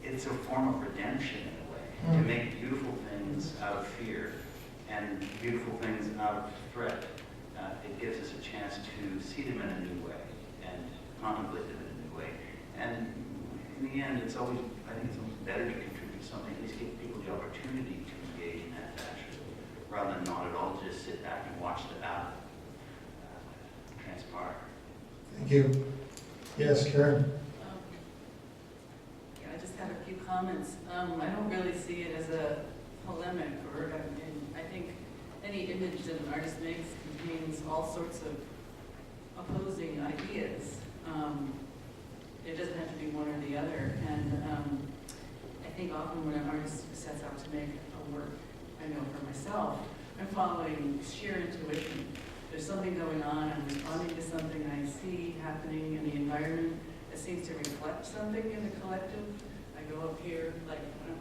it's a form of redemption in a way, to make beautiful things out of fear and beautiful things out of threat. It gives us a chance to see them in a new way and contemplate them in a new way. And in the end, I think it's always better to contribute something, at least give people the opportunity to engage in that fashion, rather than not at all just sit back and watch the battle transpire. Thank you. Yes, Karen. I just have a few comments. I don't really see it as a polemic, or I think any image that an artist makes contains all sorts of opposing ideas. It doesn't have to be one or the other. And I think often when an artist sets out to make a work, I know for myself, I'm following sheer intuition. There's something going on, I'm responding to something I see happening in the environment that seems to reflect something in the collective. I go up here,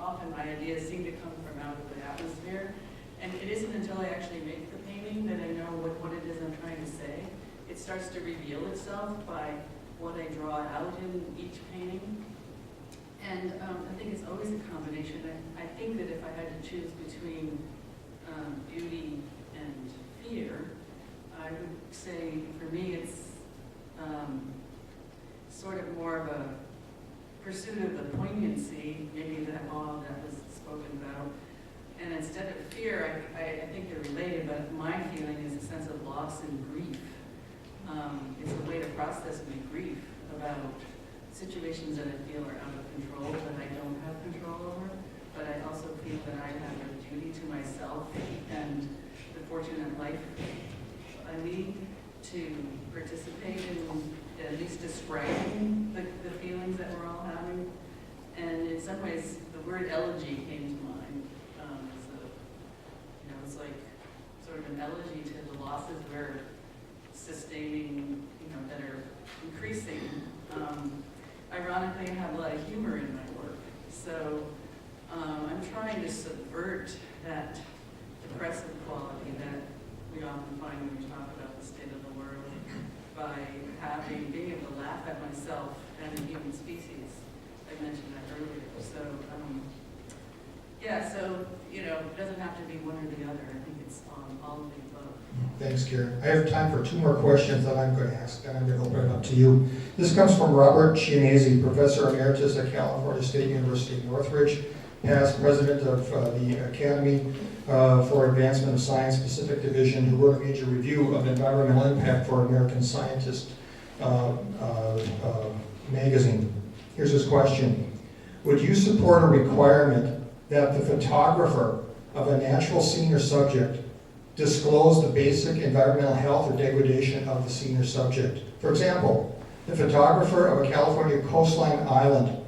often my ideas seem to come from out of the atmosphere. And it isn't until I actually make the painting that I know what it is I'm trying to say. It starts to reveal itself by what I draw out in each painting. And I think it's always a combination. I think that if I had to choose between beauty and fear, I would say for me it's sort of more of a pursuit of the poignancy, maybe that awe that was spoken about. And instead of fear, I think they're related, but my feeling is a sense of loss and grief. It's a way to process my grief about situations that I feel are out of control, that I don't have control over. But I also feel that I have a duty to myself and the fortunate life I lead to participate in at least describing the feelings that we're all having. And in some ways, the word elegy came to mind. It's like sort of an elegy to the losses we're sustaining, that are increasing. Ironically, I have a lot of humor in my work. So I'm trying to subvert that depressive quality that we often find when we talk about the state of the world by being able to laugh at myself and the human species. I mentioned that earlier. So, it doesn't have to be one or the other. I think it's all of the above. Thanks, Karen. I have time for 2 more questions that I'm going to ask, and I'm going to open it up to you. This comes from Robert Chianese, Professor Emeritus at California State University, Northridge, past president of the Academy for Advancement of Science Pacific Division, who wrote a major review of environmental impact for American Scientist magazine. Here's his question. Would you support a requirement that the photographer of a natural scene or subject disclose the basic environmental health or degradation of the scene or subject? For example, the photographer of a California coastline island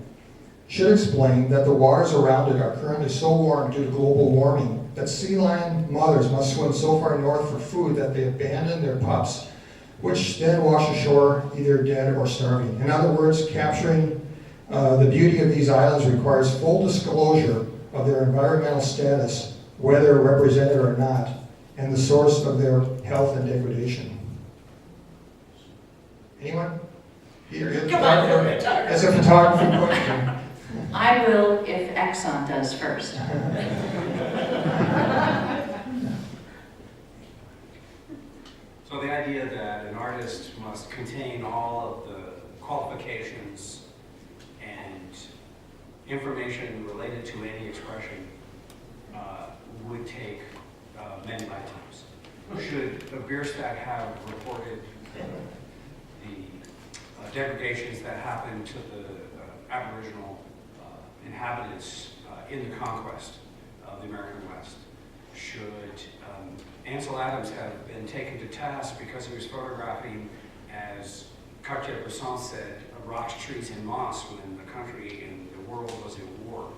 should explain that the waters around it are currently so warm due to global warming that sea lion mothers must swim so far north for food that they abandon their pups, which then wash ashore either dead or starving. In other words, capturing the beauty of these islands requires full disclosure of their environmental status, whether represented or not, and the source of their health and degradation. Anyone? Come on, As a photography question. I will if Exxon does first. So the idea that an artist must contain all of the qualifications and information related to any expression would take many lifetimes. Should a beer stack have reported the degradations that happened to the Aboriginal inhabitants in the conquest of the American West? Should Ansel Adams have been taken to task because he was photographing, as Cartier-Bresson said, rocks, trees, and moss when the country and the world was at war?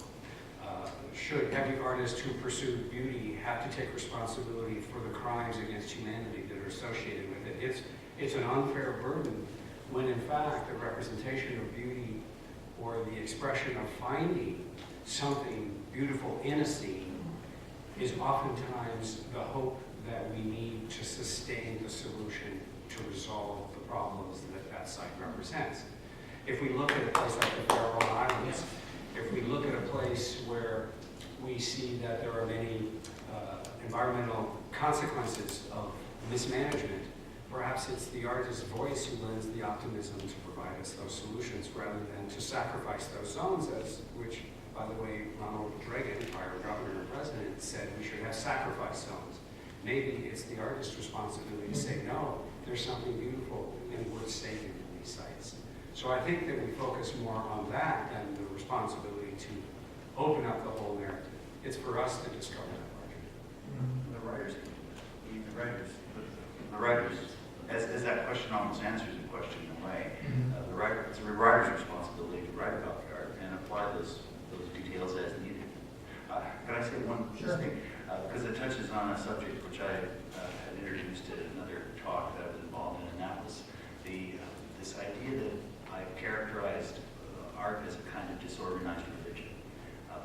Should every artist who pursued beauty have to take responsibility for the crimes against humanity that are associated with it? It's an unfair burden when in fact the representation of beauty or the expression of finding something beautiful in a scene is oftentimes the hope that we need to sustain the solution to resolve the problems that that site represents. If we look at a place like the Faroe Islands, if we look at a place where we see that there are many environmental consequences of mismanagement, perhaps it's the artist's voice who lends the optimism to provide us those solutions rather than to sacrifice those zones, as which, by the way, Ronald Reagan, our governor and president, said we should have sacrifice zones. Maybe it's the artist's responsibility to say, no, there's something beautiful and worth saving in these sites. So I think that we focus more on that than the responsibility to open up the whole narrative. It's for us to discover that market. The writers, as that question almost answers the question in a way, it's the writer's responsibility to write about the art and apply those details as needed. Can I say one thing? Because it touches on a subject which I had introduced at another talk that I was involved in, and that was this idea that I characterized art as a kind of disorganized religion,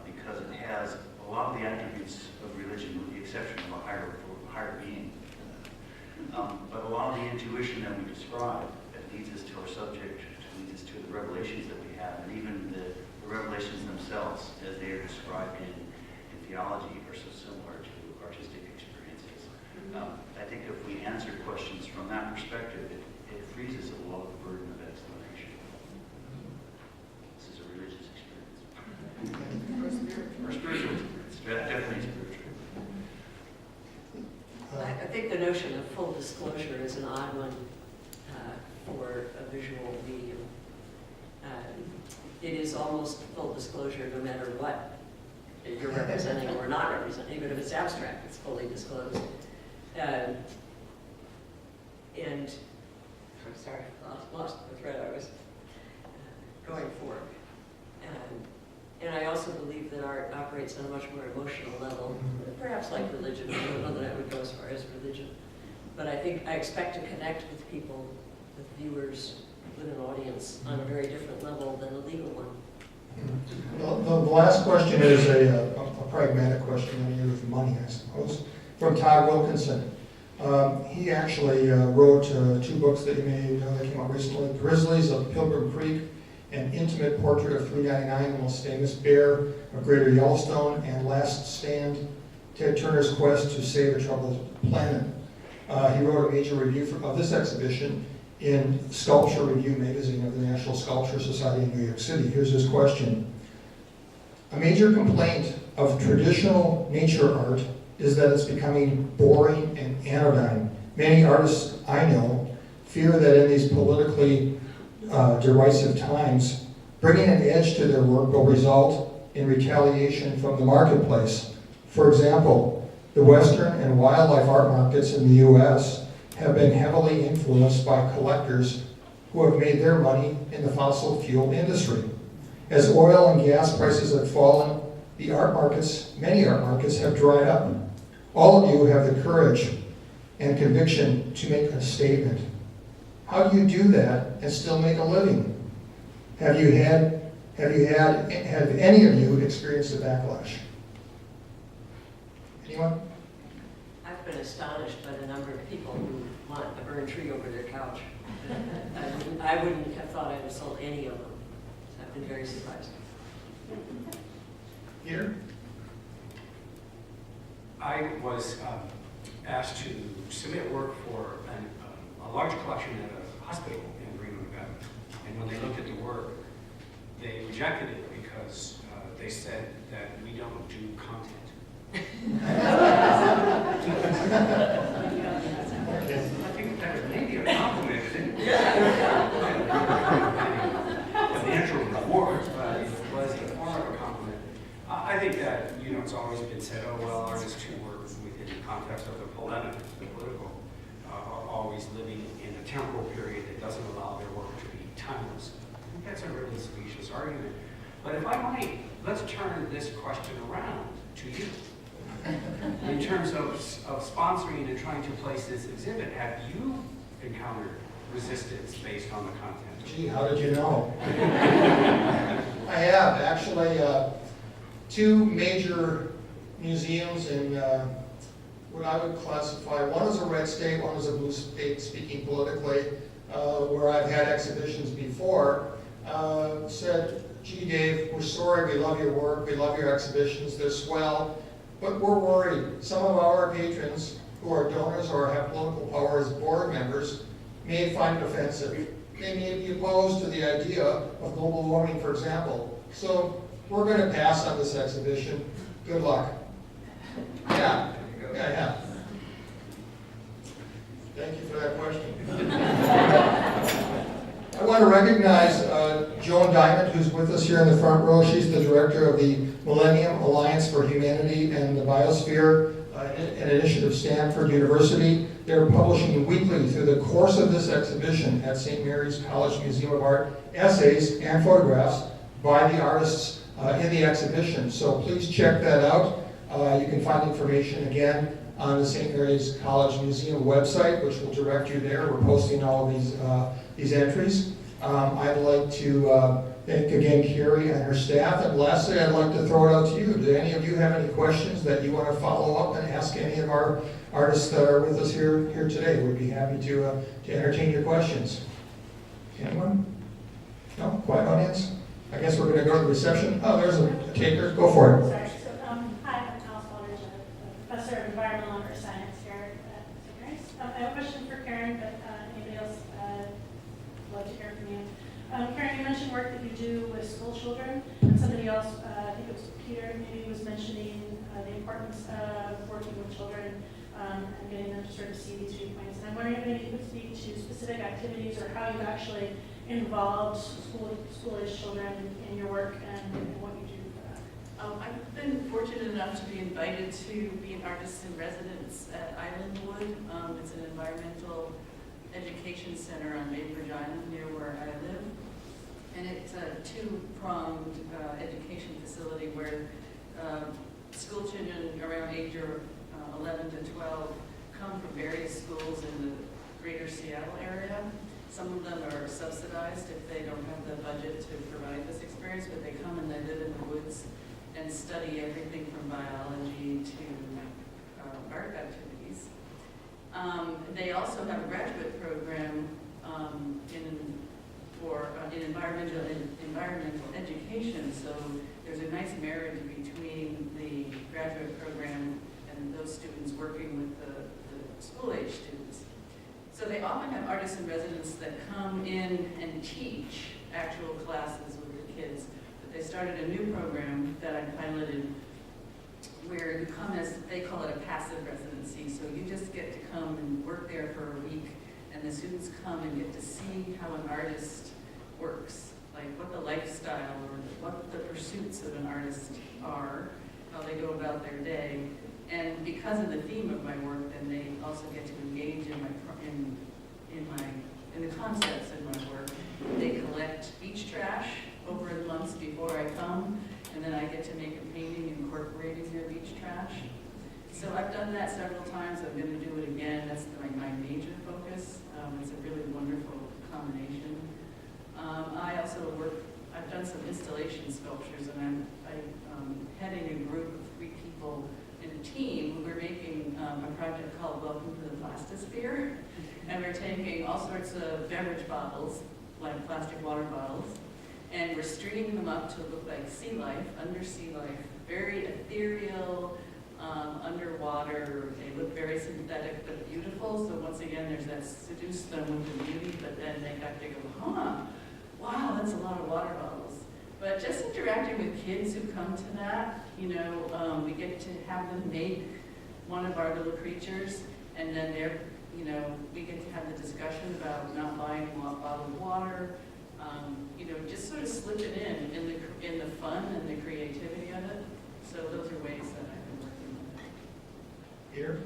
because it has a lot of the attributes of religion, with the exception of a higher being. But a lot of the intuition that we describe that leads us to our subject, leads us to the revelations that we have, and even the revelations themselves, as they are described in theology, are so similar to artistic experiences. I think if we answer questions from that perspective, it frees us of a lot of the burden of explanation. This is a religious experience. Or spiritual experience. Definitely spiritual. I think the notion of full disclosure is an odd one for a visual medium. It is almost full disclosure no matter what you're representing or not representing. Even if it's abstract, it's fully disclosed. And I'm sorry, lost the thread I was going for. And I also believe that art operates on a much more emotional level, perhaps like religion. I don't know that I would go as far as religion. But I expect to connect with people, with viewers, with an audience on a very different level than a legal one. Well, the last question is a pragmatic question on you with money, I suppose, from Todd Wilkinson. He actually wrote 2 books that he made that came out recently, Grizzlies of Pilgrim Creek, An Intimate Portrait of 399, the most famous bear of Greater Yellowstone, and Last Stand Ted Turner's quest to save a troubled planet. He wrote a major review of this exhibition in Sculpture Review magazine of the National Sculpture Society in New York City. Here's his question. A major complaint of traditional nature art is that it's becoming boring and anodyne. Many artists I know fear that in these politically derisive times, bringing an edge to their work will result in retaliation from the marketplace. For example, the Western and wildlife art markets in the U.S. have been heavily influenced by collectors who have made their money in the fossil fuel industry. As oil and gas prices have fallen, the art markets, many art markets, have dried up. All of you have the courage and conviction to make a statement. How do you do that and still make a living? Have any of you experienced a backlash? Anyone? I've been astonished by the number of people who want a burned tree over their couch. I wouldn't have thought I'd have sold any of them. So I've been very surprised. Peter? I was asked to submit work for a large collection at a hospital in Greenwood. And when they looked at the work, they rejected it because they said that we don't do content. I think that may be a compliment, isn't it? The actual reward, but it was a form of a compliment. I think that, it's always been said, oh, well, artists who work within the context of the polemic, the political, are always living in a temporal period that doesn't allow their work to be timeless. I think that's a really specious argument. But if I might, let's turn this question around to you. In terms of sponsoring and trying to place this exhibit, have you encountered resistance based on the content? Gee, how did you know? I have, actually. Two major museums in what I would classify, one is a red state, one is a blue state, speaking politically, where I've had exhibitions before, said, gee, Dave, we're sorry, we love your work, we love your exhibitions, they're swell, but we're worried. Some of our patrons who are donors or have political power as board members may find it offensive. They may be opposed to the idea of global warming, for example. So we're going to pass on this exhibition. Good luck. Yeah. Thank you for that question. I want to recognize Joan Diamond, who's with us here in the front row. She's the director of the Millennium Alliance for Humanity and the Biosphere, an initiative Stanford University. They're publishing weekly through the course of this exhibition at St. Mary's College Museum of Art essays and photographs by the artists in the exhibition. So please check that out. You can find information again on the St. Mary's College Museum website, which will direct you there. We're posting all of these entries. I'd like to thank again Carrie and her staff. And lastly, I'd like to throw it out to you. Do any of you have any questions that you want to follow up and ask any of our artists that are with us here today? We'd be happy to entertain your questions. Anyone? No? Quiet audience? I guess we're going to go to the reception. Oh, there's a taker. Go for it. Sorry. So, hi, I'm Alice Aldridge, a professor of environmental and earth science here at St. Mary's. I have a question for Karen, but anybody else would love to hear from you. Karen, you mentioned work that you do with school children, and somebody else, I think it was Peter, maybe was mentioning the importance of working with children and getting them to sort of see these viewpoints. And I'm wondering if maybe you could speak to specific activities or how you've actually involved school-age children in your work and what you do for that. I've been fortunate enough to be invited to be an artist in residence at Islandwood. It's an environmental education center on Bainbridge Island near where I live. And it's a two-pronged education facility where school children around age 11 to 12 come from various schools in the greater Seattle area. Some of them are subsidized if they don't have the budget to provide this experience, but they come and they live in the woods and study everything from biology to art activities. They also have a graduate program in environmental education, so there's a nice marriage between the graduate program and those students working with the school-age students. So they often have artists in residence that come in and teach actual classes with the kids. But they started a new program that I piloted where you come as, they call it a passive residency. So you just get to come and work there for a week, and the students come and get to see how an artist works, like what the lifestyle or what the pursuits of an artist are, how they go about their day. And because of the theme of my work, then they also get to engage in the concepts in my work. They collect beach trash over the months before I come, and then I get to make a painting incorporating their beach trash. So I've done that several times. I'm going to do it again. That's my major focus. It's a really wonderful combination. I also I've done some installation sculptures, and I'm heading a group of 3 people in a team. We're making a project called Welcome to the Plastosphere, and we're taking all sorts of beverage bottles, like plastic water bottles, and we're stringing them up to look like sea life, undersea life, very ethereal, underwater. They look very synthetic but beautiful. So once again, there's that seduce them with the beauty, but then they got to go, wow, that's a lot of water bottles. But just interacting with kids who come to that, we get to have them make one of our little creatures, and then we get to have the discussion about not buying bottled water, just sort of slip it in the fun and the creativity of it. So those are ways that I've been working on it. Peter?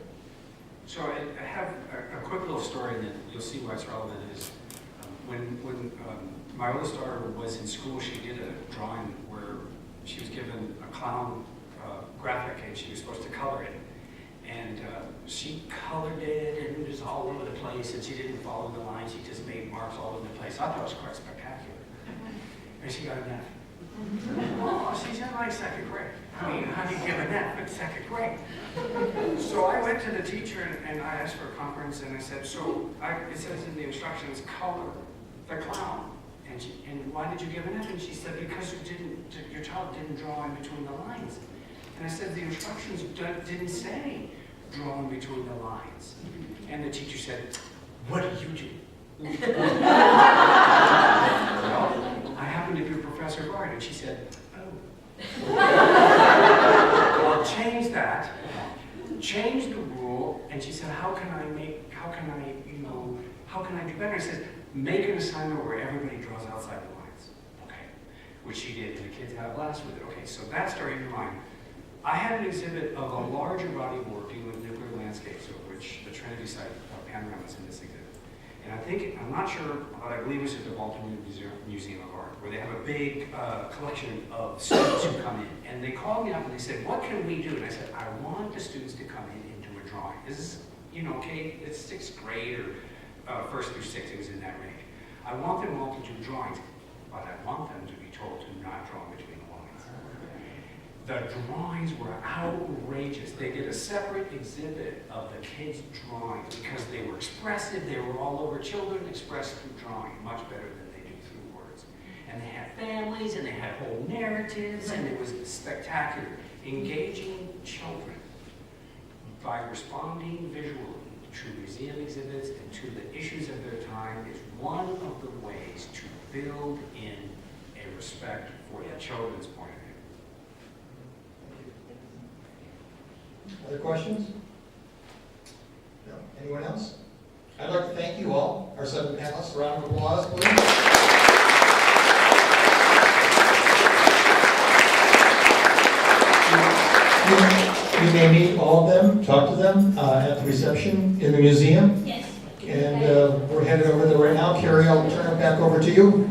So I have a quick little story that you'll see why it's relevant is when my oldest daughter was in school, she did a drawing where she was given a clown graphic and she was supposed to color it. And she colored it and it was all over the place and she didn't follow the lines, she just made marks all over the place. I thought it was quite spectacular. And she got an F. Oh, she's in like second grade. I mean, how do you give an F in second grade? So I went to the teacher and I asked for a conference and I said, it says in the instructions, color the clown. And why did you give an F? And she said, because your child didn't draw in between the lines. And I said, the instructions didn't say draw in between the lines. And the teacher said, what do you do? Well, I happen to be Professor Bert. And she said, oh. Well, change that. Change the rule. And she said, how can I do better? I said, make an assignment where everybody draws outside the lines. Okay. Which she did, and the kids had a blast with it. Okay, so that story in your mind. I had an exhibit of a larger body of work dealing with nuclear landscapes, of which the Trinity site panoramas in this exhibit. And I'm not sure, but I believe it was at the Baltimore Museum of Art, where they have a big collection of students who come in. And they called me up and they said, what can we do? And I said, I want the students to come in and do a drawing. This is, it's 6th grade or 1st through 6th, it was in that range. I want them all to do drawings, but I want them to be told to not draw between the lines. The drawings were outrageous. They did a separate exhibit of the kids' drawings because they were expressive, they were all over. Children express through drawing much better than they do through words. And they had families, and they had whole narratives, and it was spectacular. Engaging children by responding visually to museum exhibits and to the issues of their time is one of the ways to build in a respect for the children's point of view. Other questions? No. Anyone else? I'd like to thank you all, our 7 panelists. A round of applause, please. You may meet all of them, talk to them at the reception in the museum. Yes. And we're headed over there right now. Carrie, I'll turn it back over to you.